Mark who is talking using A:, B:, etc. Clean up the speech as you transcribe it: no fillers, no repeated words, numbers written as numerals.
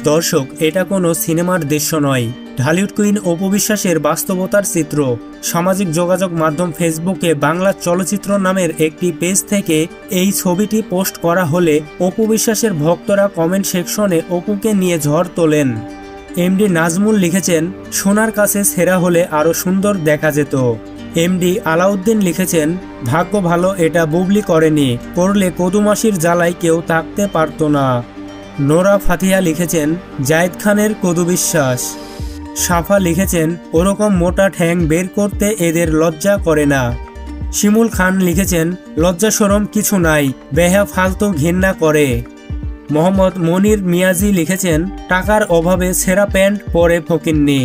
A: দর্শক, এটা কোনো সিনেমার দৃশ্য নয়, ঢালিউড কুইন অপু বিশ্বাসের বাস্তবতার চিত্র। সামাজিক যোগাযোগ মাধ্যম ফেসবুকে বাংলা চলচ্চিত্র নামের একটি পেজ থেকে এই ছবিটি পোস্ট করা হলে অপু বিশ্বাসের ভক্তরা কমেন্ট সেকশনে অপুকে নিয়ে ঝড় তোলেন। এমডি নাজমুল লিখেছেন, সোনার কাছে ছেঁড়া হলে আরও সুন্দর দেখা যেত। এমডি আলাউদ্দিন লিখেছেন, ভাগ্য ভালো এটা বুবলি করেনি, করলে কদুমাসির জ্বালায় কেউ থাকতে পারত না। নোরা ফাতিহা লিখেছেন, জায়েদ খানের কদু বিশ্বাস। সাফা লিখেছেন, ওরকম মোটা ঠ্যাং বের করতে এদের লজ্জা করে না। শিমুল খান লিখেছেন, লজ্জা শরম কিছু নাই, বেহা ফালতু ঘেন্না করে। মোহাম্মদ মনির মিয়াজি লিখেছেন, টাকার অভাবে ছেঁড়া প্যান্ট পরে ফকিন্নি।